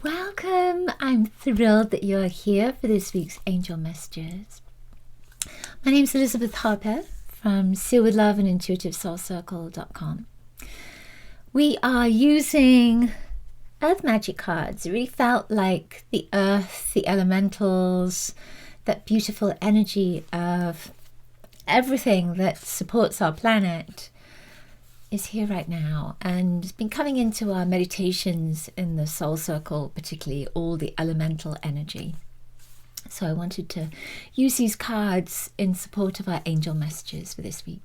Welcome! I'm thrilled that you're here for this week's Angel Messages. My name's Elizabeth Harper from Seal with Love and IntuitiveSoulCircle.com. We are using Earth Magic cards. It really felt like the earth, the elementals, that beautiful energy of everything that supports our planet is here right now, and it's been coming into our meditations in the soul circle, particularly all the elemental energy. So I wanted to use these cards in support of our angel messages for this week.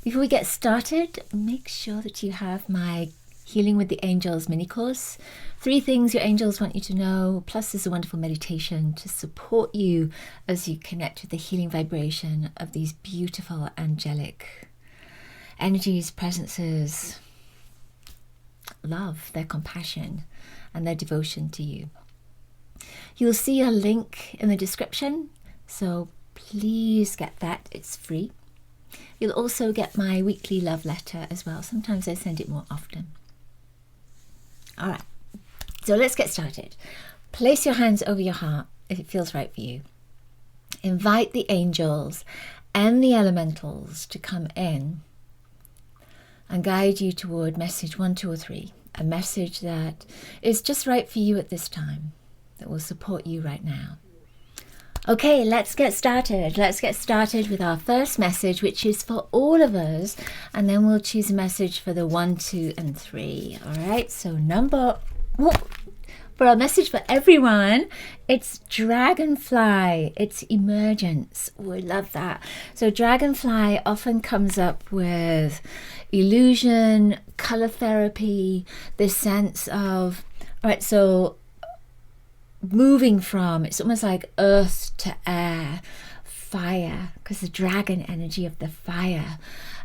Before we get started, make sure that you have my Healing with the Angels mini course. 3 things your angels want you to know, plus there's a wonderful meditation to support you as you connect with the healing vibration of these beautiful angelic energies, presences, love, their compassion, and their devotion to you. You'll see a link in the description, so please get that. It's free. You'll also get my weekly love letter as well. Sometimes I send it more often. All right, so let's get started. Place your hands over your heart if it feels right for you. Invite the angels and the elementals to come in and guide you toward message 1, 2, or 3, a message that is just right for you at this time, that will support you right now. Okay, let's get started. Let's get started with our first message, which is for all of us, and then we'll choose a message for the 1, 2, and 3. All right, so for our message for everyone, it's dragonfly, it's emergence. Oh, I love that. So dragonfly often comes up with illusion, color therapy, this sense of, all right, so moving from, it's almost like earth to air, fire, because the dragon energy of the fire.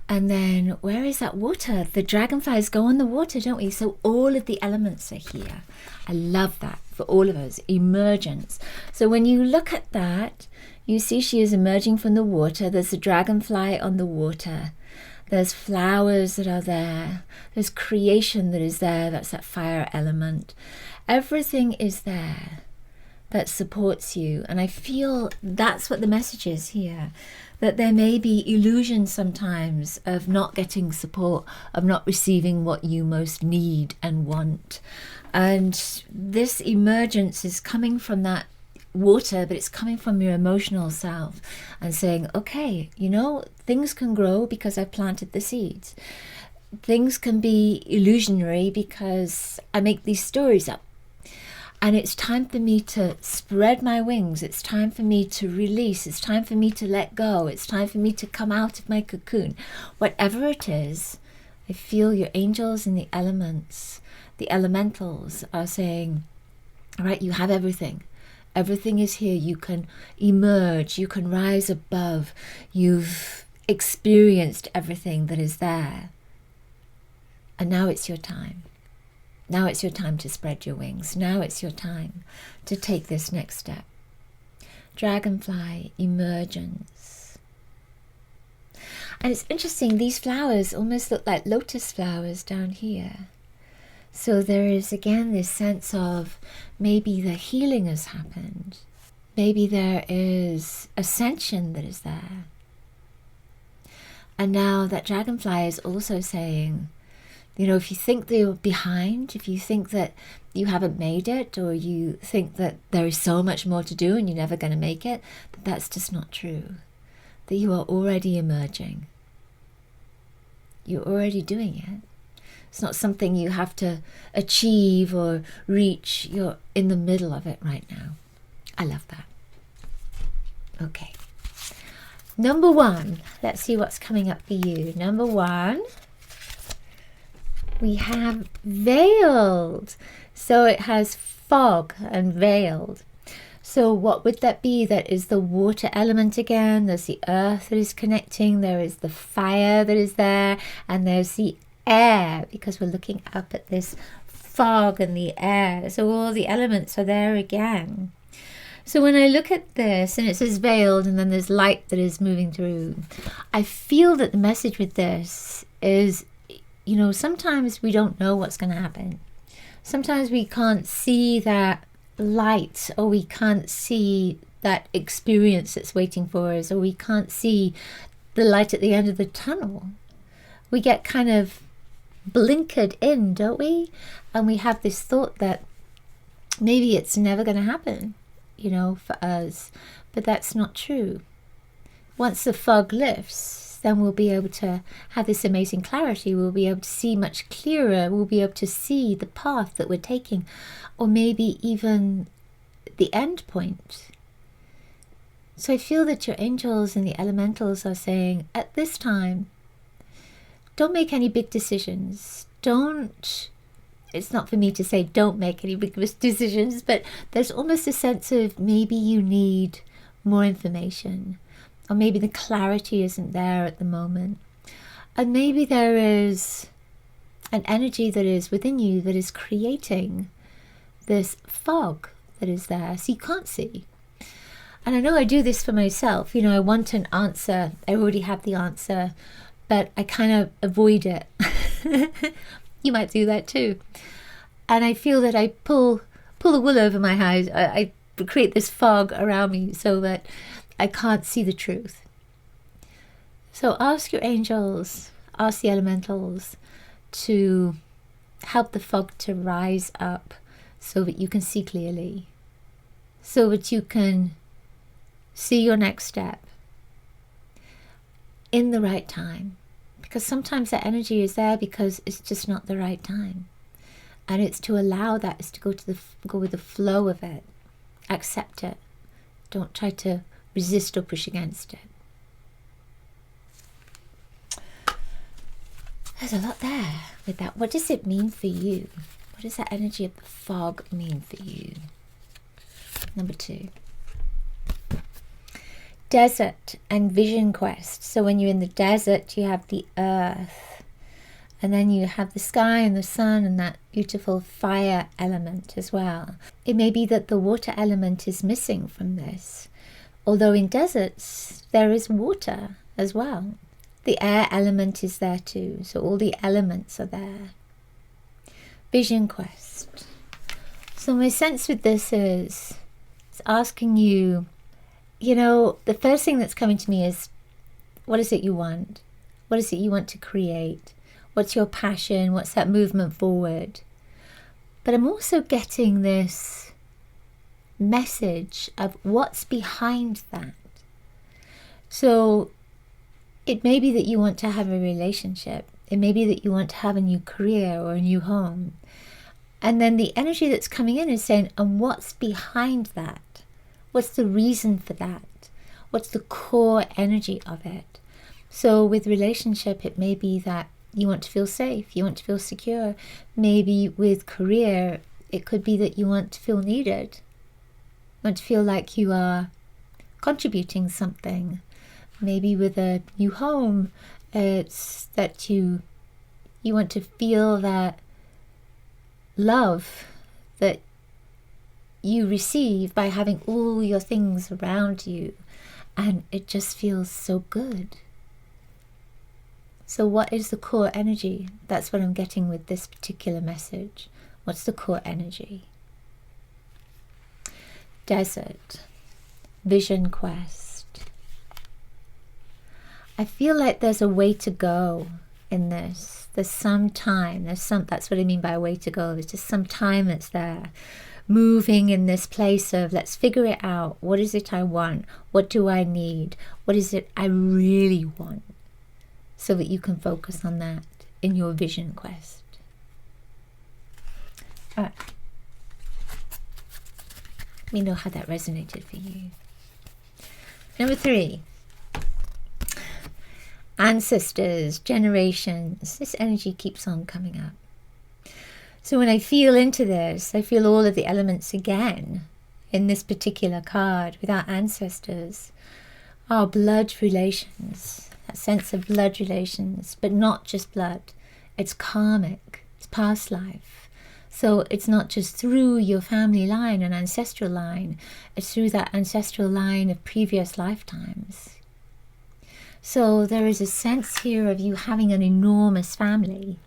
And then where is that water? The dragonflies go on the water, don't we? So all of the elements are here. I love that for all of us. Emergence. So when you look at that, you see she is emerging from the water. There's a dragonfly on the water. There's flowers that are there. There's creation that is there. That's that fire element. Everything is there that supports you. And I feel that's what the message is here. That there may be illusion sometimes of not getting support, of not receiving what you most need and want. And this emergence is coming from that water, but it's coming from your emotional self and saying, okay, you know, things can grow because I've planted the seeds. Things can be illusionary because I make these stories up. And it's time for me to spread my wings. It's time for me to release. It's time for me to let go. It's time for me to come out of my cocoon. Whatever it is, I feel your angels and the elements, the elementals are saying, all right, you have everything. Everything is here. You can emerge. You can rise above. You've experienced everything that is there. And now it's your time. Now it's your time to spread your wings. Now it's your time to take this next step. Dragonfly, emergence. And it's interesting, these flowers almost look like lotus flowers down here. So there is again this sense of maybe the healing has happened. Maybe there is ascension that is there. And now that dragonfly is also saying, you know, if you think that you're behind, if you think that you haven't made it, or you think that there is so much more to do and you're never going to make it, that's just not true. That you are already emerging. You're already doing it. It's not something you have to achieve or reach. You're in the middle of it right now. I love that. Okay. Number 1. Let's see what's coming up for you. Number 1. We have veiled. So it has fog and veiled. So what would that be? That is the water element again. There's the earth that is connecting. There is the fire that is there. And there's the air, because we're looking up at this fog and the air. So all the elements are there again. So when I look at this, and it says veiled, and then there's light that is moving through, I feel that the message with this is, you know, sometimes we don't know what's going to happen. Sometimes we can't see that light, or we can't see that experience that's waiting for us, or we can't see the light at the end of the tunnel. We get kind of blinkered in, don't we? And we have this thought that maybe it's never going to happen, for us. But that's not true. Once the fog lifts, then we'll be able to have this amazing clarity. We'll be able to see much clearer. We'll be able to see the path that we're taking, or maybe even the end point. So I feel that your angels and the elementals are saying, at this time, don't make any big decisions. It's not for me to say don't make any big decisions, but there's almost a sense of maybe you need more information, or maybe the clarity isn't there at the moment, and maybe there is an energy that is within you that is creating this fog that is there, so you can't see. And I know I do this for myself. I want an answer. I already have the answer, but I kind of avoid it. You might do that too. And I feel that I pull the wool over my eyes. I create this fog around me so that I can't see the truth. So ask your angels, ask the elementals to help the fog to rise up so that you can see clearly, so that you can see your next step in the right time. Because sometimes that energy is there because it's just not the right time. And it's to allow that, is to go with the flow of it. Accept it. Don't try to resist or push against it. There's a lot there with that. What does it mean for you? What does that energy of the fog mean for you? Number 2. Desert and vision quest. So when you're in the desert, you have the earth. And then you have the sky and the sun and that beautiful fire element as well. It may be that the water element is missing from this. Although in deserts, there is water as well. The air element is there too. So all the elements are there. Vision quest. So my sense with this is, it's asking you, the first thing that's coming to me is, what is it you want? What is it you want to create? What's your passion? What's that movement forward? But I'm also getting this message of what's behind that. So it may be that you want to have a relationship. It may be that you want to have a new career or a new home. And then the energy that's coming in is saying, and what's behind that? What's the reason for that? What's the core energy of it? So with relationship, it may be that you want to feel safe, you want to feel secure. Maybe with career, it could be that you want to feel needed. You want to feel like you are contributing something. Maybe with a new home, it's that you want to feel that love that you receive by having all your things around you, and it just feels so good. So what is the core energy? That's what I'm getting with this particular message. What's the core energy? Desert, vision quest. I feel like there's a way to go in this. There's some time. That's what I mean by a way to go. There's just some time that's there. Moving in this place of, let's figure it out. What is it I want? What do I need? What is it I really want? So that you can focus on that in your vision quest. All right. Let me know how that resonated for you. Number 3. Ancestors, generations. This energy keeps on coming up. So when I feel into this, I feel all of the elements again in this particular card with our ancestors, our blood relations, that sense of blood relations, but not just blood. It's karmic, it's past life. So it's not just through your family line and ancestral line, it's through that ancestral line of previous lifetimes. So there is a sense here of you having an enormous family.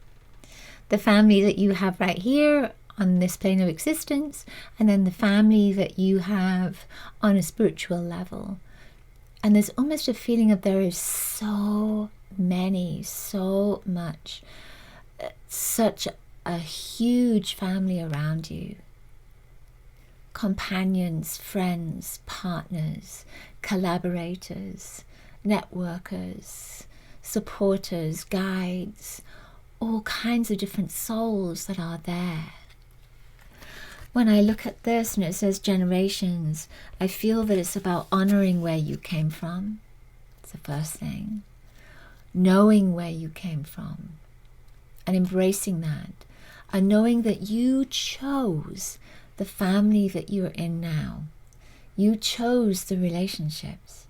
The family that you have right here on this plane of existence, and then the family that you have on a spiritual level. And there's almost a feeling of there is so many, so much, such a huge family around you. Companions, friends, partners, collaborators, networkers, supporters, guides, all kinds of different souls that are there. When I look at this and it says generations, I feel that it's about honoring where you came from. It's the first thing. Knowing where you came from and embracing that, and knowing that you chose the family that you're in now. You chose the relationships.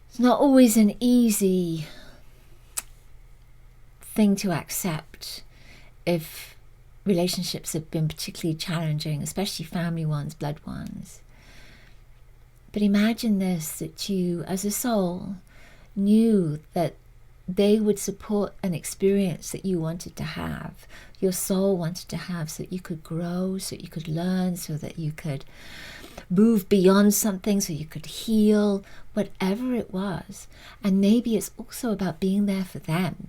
It's not always an easy thing to accept if relationships have been particularly challenging, especially family ones, blood ones. But imagine this, that you as a soul knew that they would support an experience that you wanted to have, your soul wanted to have, so that you could grow, so that you could learn, so that you could move beyond something, so you could heal, whatever it was. And maybe it's also about being there for them,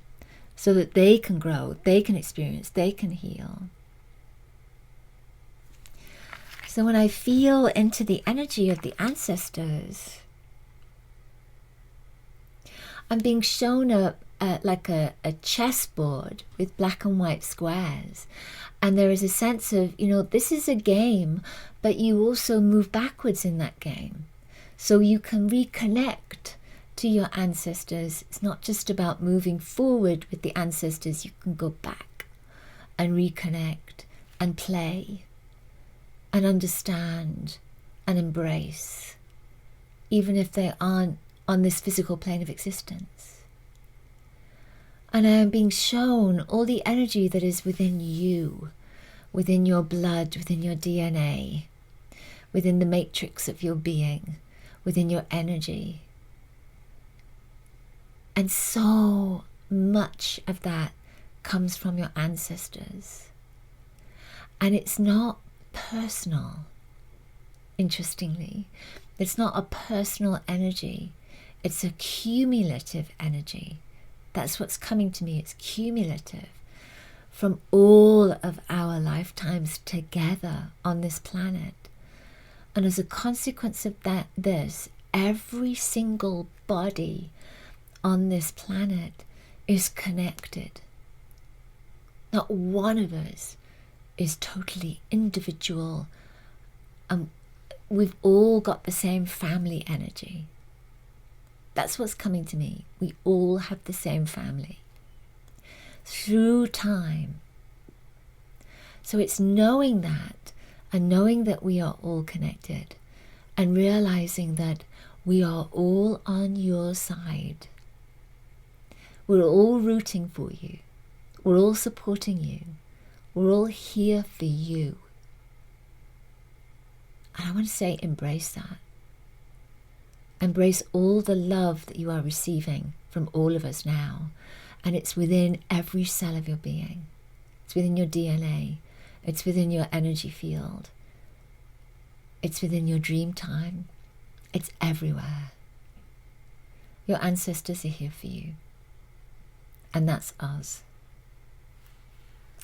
so that they can grow, they can experience, they can heal. So when I feel into the energy of the ancestors, I'm being shown like a chessboard with black and white squares. And there is a sense of, this is a game, but you also move backwards in that game. So you can reconnect to your ancestors. It's not just about moving forward with the ancestors. You can go back and reconnect and play and understand and embrace, even if they aren't on this physical plane of existence. And I am being shown all the energy that is within you, within your blood, within your DNA, within the matrix of your being, within your energy. And so much of that comes from your ancestors. And it's not personal, interestingly. It's not a personal energy. It's a cumulative energy. That's what's coming to me. It's cumulative from all of our lifetimes together on this planet. And as a consequence of this, every single body on this planet is connected. Not one of us is totally individual. We've all got the same family energy. That's what's coming to me. We all have the same family through time. So it's knowing that, and knowing that we are all connected, and realizing that we are all on your side. We're all rooting for you. We're all supporting you. We're all here for you. And I want to say, embrace that. Embrace all the love that you are receiving from all of us now. And it's within every cell of your being. It's within your DNA. It's within your energy field. It's within your dream time. It's everywhere. Your ancestors are here for you. And that's us.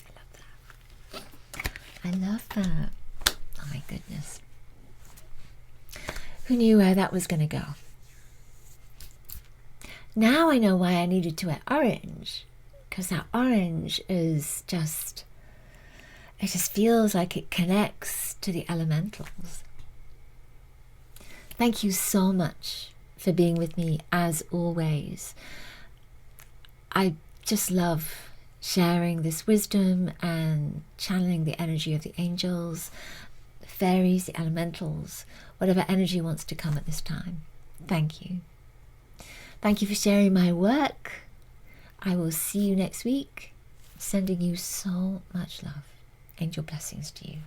I love that. I love that. Oh my goodness. Who knew where that was going to go? Now I know why I needed to wear orange, because that orange is just, it just feels like it connects to the elementals. Thank you so much for being with me as always. I just love sharing this wisdom and channeling the energy of the angels, the fairies, the elementals, whatever energy wants to come at this time. Thank you. Thank you for sharing my work. I will see you next week. Sending you so much love. Angel blessings to you.